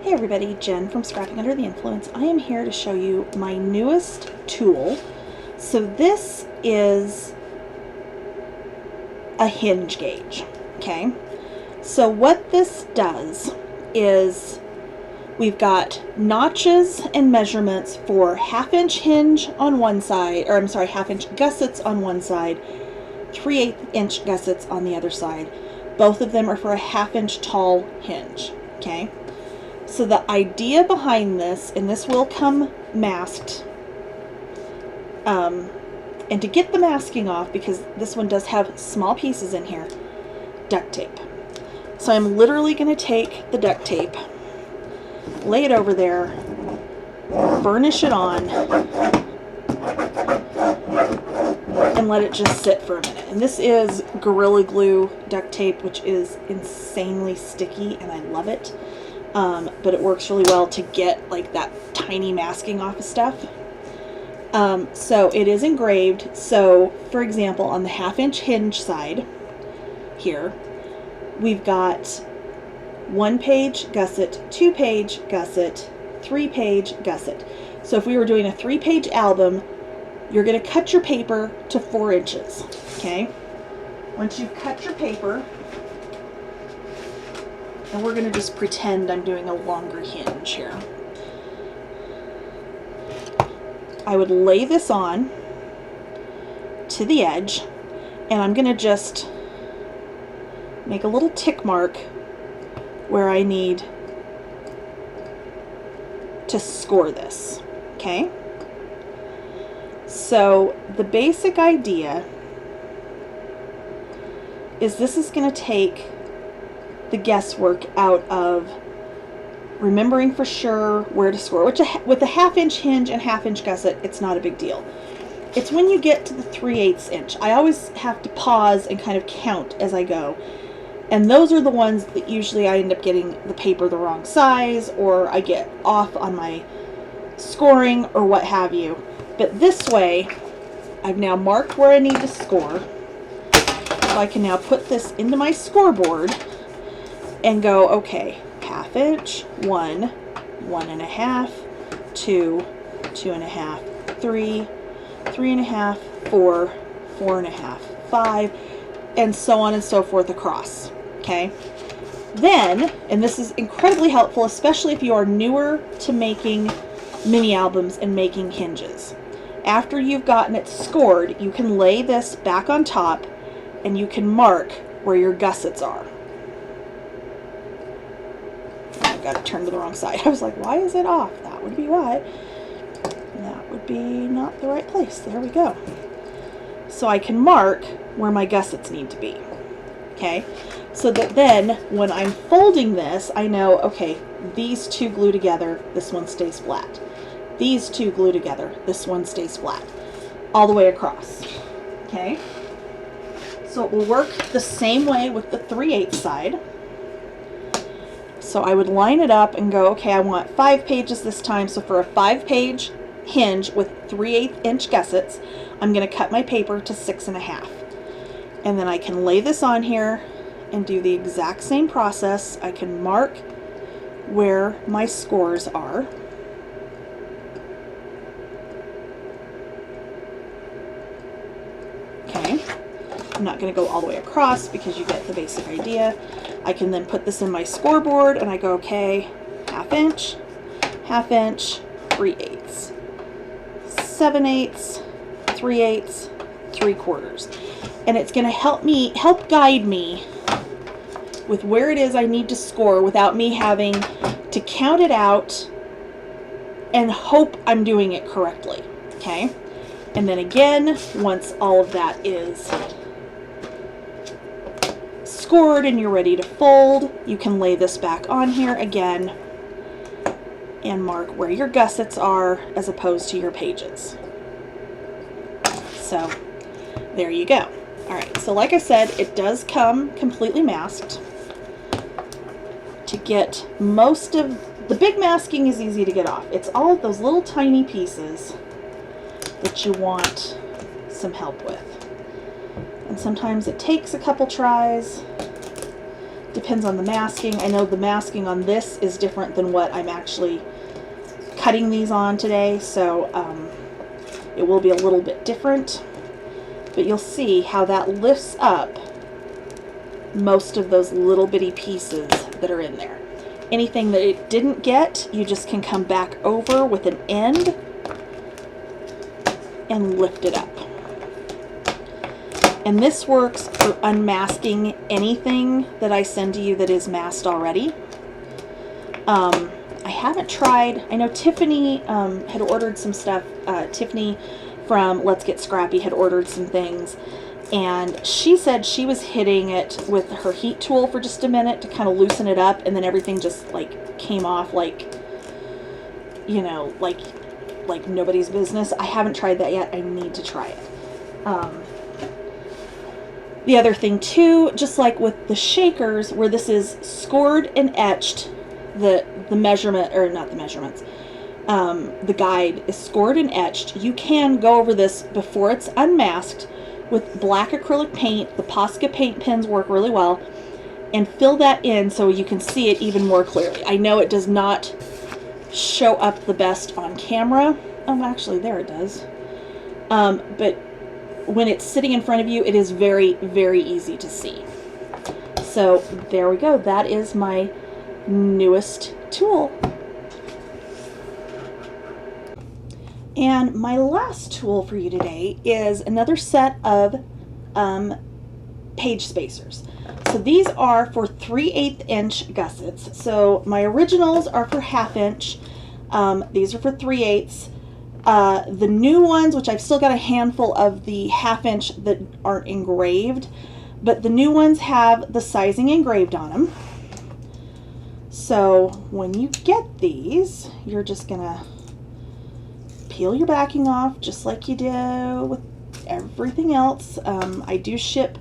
Hey everybody, Jen from Scrapping Under the Influence. I am here to show you my newest tool. So this is a hinge gauge, okay? So what this does is we've got notches and measurements for 1/2 inch hinge on one side, or I'm sorry, 1/2 inch gussets on one side, 3/8 inch gussets on the other side. Both of them are for a 1/2 inch tall hinge, okay? So the idea behind this, and this will come masked, and to get the masking off, because this one does have small pieces in here, duct tape. So I'm literally going to take the duct tape, lay it over there, burnish it on, and let it just sit for a minute. And this is Gorilla Glue duct tape, which is insanely sticky, and I love it. But it works really well to get like that tiny masking off of stuff. So it is engraved. So for example, on the 1/2 inch hinge side here, we've got 1-page gusset, 2-page gusset, 3-page gusset. So if we were doing a 3-page album, you're going to cut your paper to 4 inches. Okay. Once you've cut your paper, and we're going to just pretend I'm doing a longer hinge here. I would lay this on to the edge, and I'm going to just make a little tick mark where I need to score this. Okay? So the basic idea is this is going to take the guesswork out of remembering for sure where to score, which with a 1/2 inch hinge and 1/2 inch gusset, it's not a big deal. It's when you get to the 3/8 inch. I always have to pause and kind of count as I go. And those are the ones that usually I end up getting the paper the wrong size, or I get off on my scoring or what have you. But this way, I've now marked where I need to score. So I can now put this into my scoreboard and go, okay, 1/2 inch, 1, 1.5, 2, 2.5, 3, 3.5, 4, 4.5, 5, and so on and so forth across. Okay. Then, and this is incredibly helpful, especially if you are newer to making mini albums and making hinges. After you've gotten it scored, you can lay this back on top and you can mark where your gussets are. I've got it turned to the wrong side. I was like, why is it off? That would be why. That would be not the right place. There we go. So I can mark where my gussets need to be. Okay? So that then when I'm folding this, I know, okay, these two glue together, this one stays flat. These two glue together, this one stays flat. All the way across. Okay? So it will work the same way with the 3/8 side. So I would line it up and go, okay, I want 5 pages this time. So for a 5-page hinge with 3/8 inch gussets, I'm going to cut my paper to 6.5. And then I can lay this on here and do the exact same process. I can mark where my scores are. Okay. I'm not going to go all the way across because you get the basic idea. I can then put this in my scoreboard and I go, okay, 1/2 inch, 1/2 inch, 3/8, 7/8, 3/8, 3/4. And it's going to help guide me with where it is I need to score without me having to count it out and hope I'm doing it correctly. Okay? And then again, once all of that is scored and you're ready to fold, you can lay this back on here again and mark where your gussets are as opposed to your pages. So there you go. Alright, so like I said, it does come completely masked. To get most of the big masking is easy to get off. It's all of those little tiny pieces that you want some help with. And sometimes it takes a couple tries, Depends on the masking. I know the masking on this is different than what I'm actually cutting these on today, so it will be a little bit different. But you'll see how that lifts up most of those little bitty pieces that are in there. Anything that it didn't get, you just can come back over with an end and lift it up. And this works for unmasking anything that I send to you that is masked already. I haven't tried, I know Tiffany had ordered some stuff. Tiffany from Let's Get Scrappy had ordered some things, and she said she was hitting it with her heat tool for just a minute to kind of loosen it up, and then everything just like came off like, you know, like nobody's business. I haven't tried that yet. I need to try it. The other thing too, just like with the shakers, where this is scored and etched, the measurement, or not the measurements, the guide is scored and etched. You can go over this before it's unmasked with black acrylic paint. The Posca paint pens work really well, and fill that in so you can see it even more clearly. I know it does not show up the best on camera. Oh, actually, there it does. But when it's sitting in front of you, it is very, very easy to see. So there we go. That is my newest tool. And my last tool for you today is another set of page spacers. So these are for 3/8 inch gussets. So my originals are for 1/2 inch. These are for 3/8. The new ones, which I've still got a handful of the 1/2 inch that aren't engraved, but the new ones have the sizing engraved on them. So when you get these, you're just gonna peel your backing off just like you do with everything else. I do ship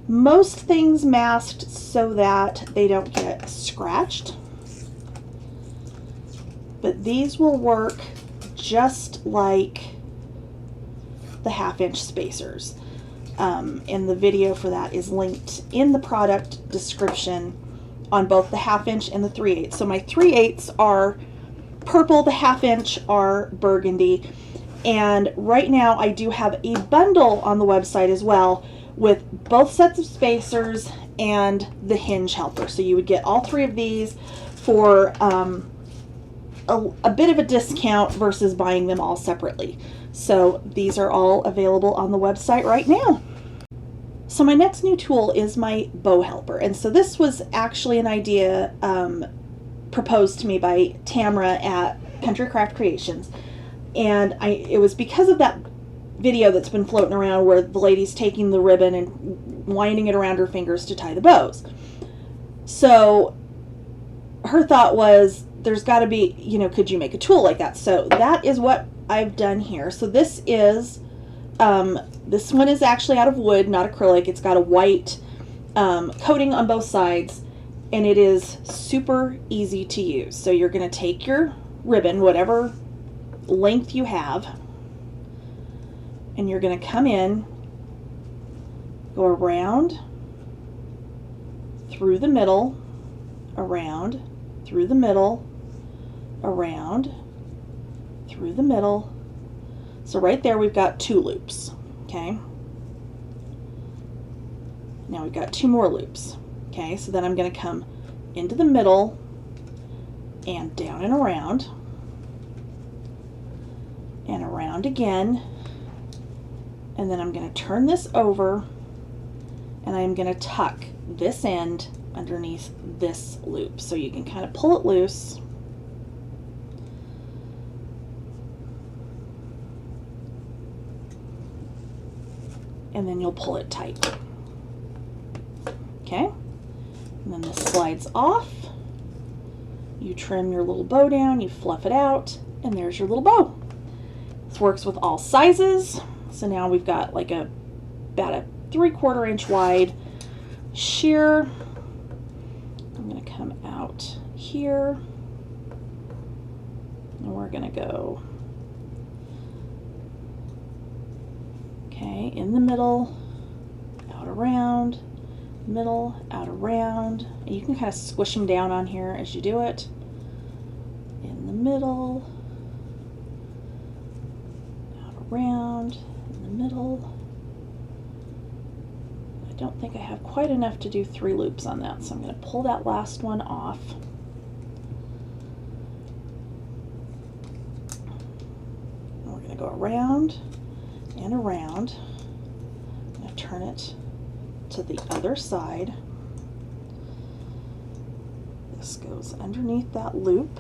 most things masked so that they don't get scratched, but these will work just like the 1/2 inch spacers. And the video for that is linked in the product description on both the 1/2 inch and the 3/8. So my 3/8 are purple, the 1/2 inch are burgundy, and right now I do have a bundle on the website as well with both sets of spacers and the hinge helper. So you would get all three of these for a bit of a discount versus buying them all separately. So these are all available on the website right now. So my next new tool is my bow helper, and so this was actually an idea proposed to me by Tamra at Country Craft Creations, and it was because of that video that's been floating around where the lady's taking the ribbon and winding it around her fingers to tie the bows. So her thought was, there's got to be, you know, could you make a tool like that? So that is what I've done here. So this is this one is actually out of wood, not acrylic. It's got a white coating on both sides, and it is super easy to use. So you're going to take your ribbon, whatever length you have, and you're going to come in, go around, through the middle, around, through the middle, around, through the middle. So right there we've got 2 loops, okay? Now we've got 2 more loops, okay? So then I'm going to come into the middle and down and around again, and then I'm going to turn this over, and I'm going to tuck this end underneath this loop. So you can kind of pull it loose, and then you'll pull it tight. Okay, and then this slides off. You trim your little bow down, you fluff it out, and there's your little bow. This works with all sizes. So now we've got like about a 3/4 inch wide sheer. I'm going to come out here, and we're going to go, okay, in the middle, out around, middle, out around. And you can kind of squish them down on here as you do it. In the middle, out around, in the middle. I don't think I have quite enough to do 3 loops on that, so I'm going to pull that last one off. And we're going to go around and around. I'm going to turn it to the other side. This goes underneath that loop.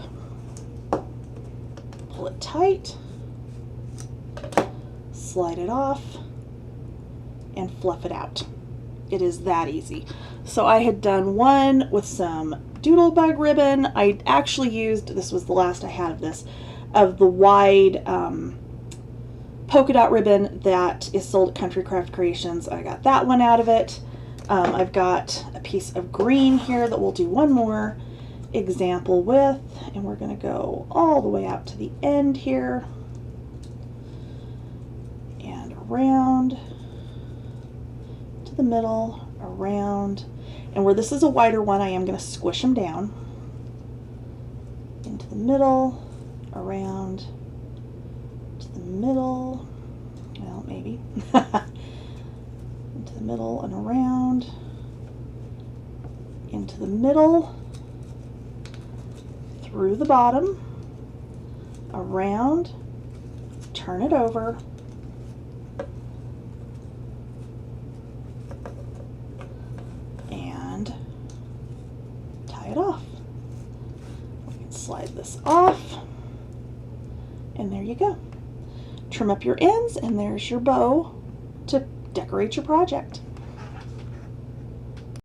Pull it tight, slide it off, and fluff it out. It is that easy. So I had done one with some doodlebug ribbon. I actually used, this was the last I had of this, of the wide polka dot ribbon that is sold at Country Craft Creations. I got that one out of it. I've got a piece of green here that we'll do one more example with, and we're going to go all the way out to the end here and around to the middle, around, and where this is a wider one I am going to squish them down into the middle, around to the middle, well maybe into the middle and around, into the middle, through the bottom, around, turn it over, and tie it off. We can slide this off, and there you go. Trim up your ends, and there's your bow to decorate your project.